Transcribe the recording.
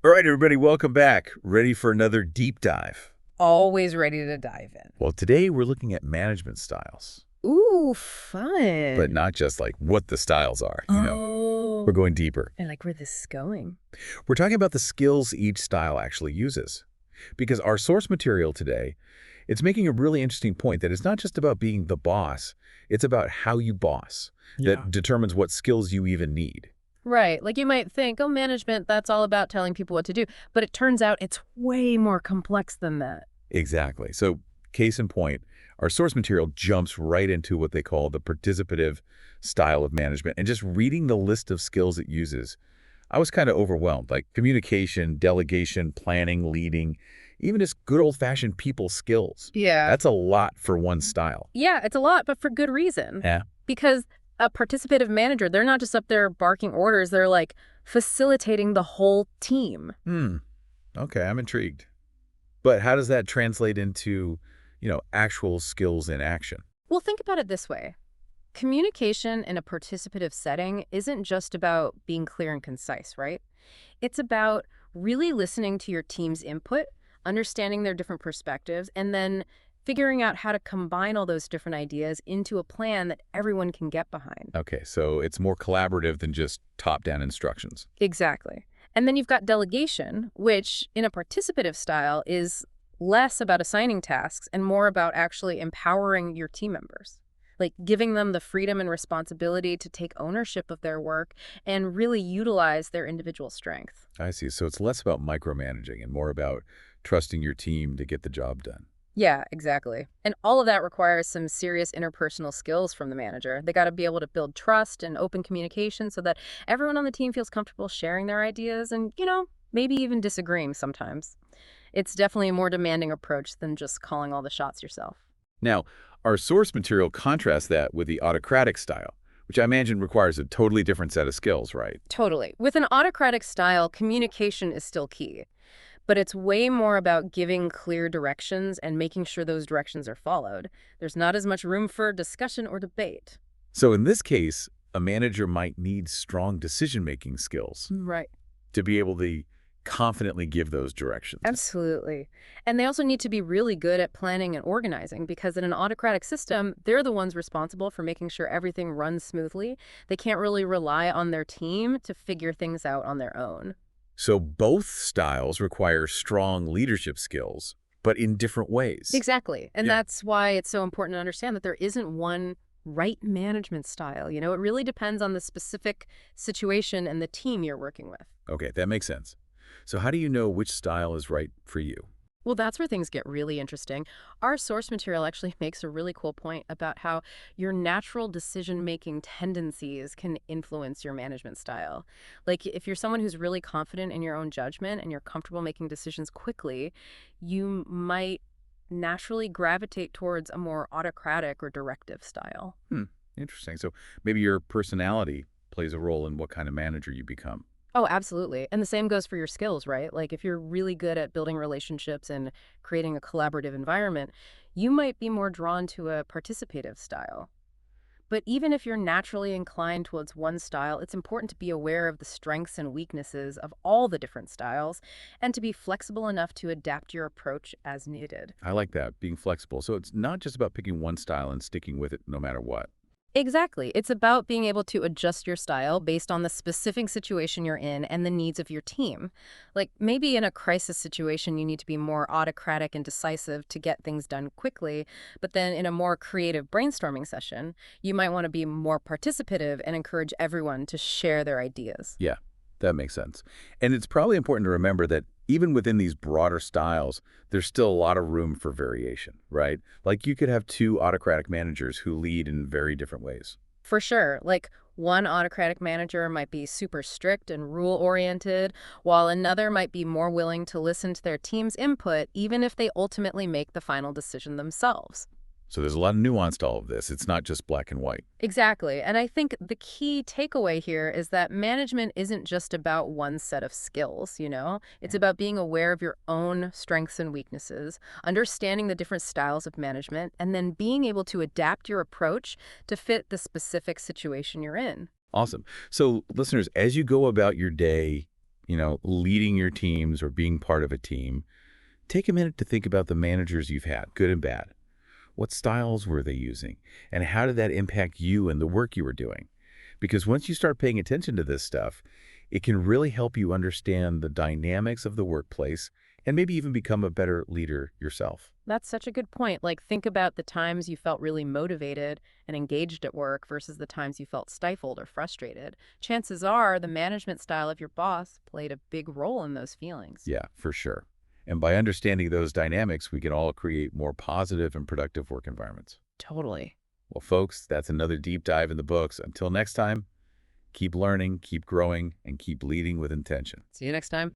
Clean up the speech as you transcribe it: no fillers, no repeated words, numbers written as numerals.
All right, everybody, welcome back. Ready for another deep dive? Always ready to dive in. Well, today we're looking at management styles, Ooh, but fun. not just like what the styles are, We're Oh, going deeper. I like where this is going. We're talking about the skills each style actually uses. Because our source material today, it's making a really interesting point that it's not just about being the boss, it's about how you boss Yeah. that determines what skills you even need. Right. Like you might think, oh, management, that's all about telling people what to do. But it turns out it's way more complex than that. Exactly. So, case in point, our source material jumps right into what they call the participative style of management. And just reading the list of skills it uses, I was kind of overwhelmed. Like communication, delegation, planning, leading, even just good old-fashioned people skills. Yeah. That's a lot for one style. Yeah, it's a lot, but for good reason. Yeah. Because a participative manager, they're not just up there barking orders, they're like facilitating the whole team. Okay, I'm intrigued. But how does that translate into, actual skills in action? Well, think about it this way. Communication in a participative setting isn't just about being clear and concise, right? It's about really listening to your team's input, understanding their different perspectives, and then figuring out how to combine all those different ideas into a plan that everyone can get behind. Okay, so it's more collaborative than just top-down instructions. Exactly. And then you've got delegation, which in a participative style is less about assigning tasks and more about actually empowering your team members. Like giving them the freedom and responsibility to take ownership of their work and really utilize their individual strength. I see. So it's less about micromanaging and more about trusting your team to get the job done. Yeah, exactly. And all of that requires some serious interpersonal skills from the manager. They got to be able to build trust and open communication so that everyone on the team feels comfortable sharing their ideas and, maybe even disagreeing sometimes. It's definitely a more demanding approach than just calling all the shots yourself. Now, our source material contrasts that with the autocratic style, which I imagine requires a totally different set of skills, right? Totally. With an autocratic style, communication is still key, but it's way more about giving clear directions and making sure those directions are followed. There's not as much room for discussion or debate. So in this case, a manager might need strong decision-making skills Right. to be able to confidently give those directions. Absolutely. And they also need to be really good at planning and organizing because in an autocratic system, they're the ones responsible for making sure everything runs smoothly. They can't really rely on their team to figure things out on their own. So both styles require strong leadership skills, but in different ways. Exactly. And Yeah. that's why it's so important to understand that there isn't one right management style. It really depends on the specific situation and the team you're working with. Okay, that makes sense. So how do you know which style is right for you? Well, that's where things get really interesting. Our source material actually makes a really cool point about how your natural decision-making tendencies can influence your management style. Like if you're someone who's really confident in your own judgment and you're comfortable making decisions quickly, you might naturally gravitate towards a more autocratic or directive style. Interesting. So maybe your personality plays a role in what kind of manager you become. Oh, absolutely. And the same goes for your skills, right? Like if you're really good at building relationships and creating a collaborative environment, you might be more drawn to a participative style. But even if you're naturally inclined towards one style, it's important to be aware of the strengths and weaknesses of all the different styles and to be flexible enough to adapt your approach as needed. I like that, being flexible. So it's not just about picking one style and sticking with it no matter what. Exactly. It's about being able to adjust your style based on the specific situation you're in and the needs of your team. Like maybe in a crisis situation, you need to be more autocratic and decisive to get things done quickly. But then in a more creative brainstorming session, you might want to be more participative and encourage everyone to share their ideas. Yeah, that makes sense. And it's probably important to remember that even within these broader styles, there's still a lot of room for variation, right? Like you could have two autocratic managers who lead in very different ways. For sure. Like one autocratic manager might be super strict and rule-oriented, while another might be more willing to listen to their team's input, even if they ultimately make the final decision themselves. So there's a lot of nuance to all of this. It's not just black and white. Exactly. And I think the key takeaway here is that management isn't just about one set of skills. It's about being aware of your own strengths and weaknesses, understanding the different styles of management, and then being able to adapt your approach to fit the specific situation you're in. Awesome. So listeners, as you go about your day, leading your teams or being part of a team, take a minute to think about the managers you've had, good and bad. What styles were they using? And how did that impact you and the work you were doing? Because once you start paying attention to this stuff, it can really help you understand the dynamics of the workplace and maybe even become a better leader yourself. That's such a good point. Like, think about the times you felt really motivated and engaged at work versus the times you felt stifled or frustrated. Chances are the management style of your boss played a big role in those feelings. Yeah, for sure. And by understanding those dynamics, we can all create more positive and productive work environments. Totally. Well, folks, that's another deep dive in the books. Until next time, keep learning, keep growing, and keep leading with intention. See you next time.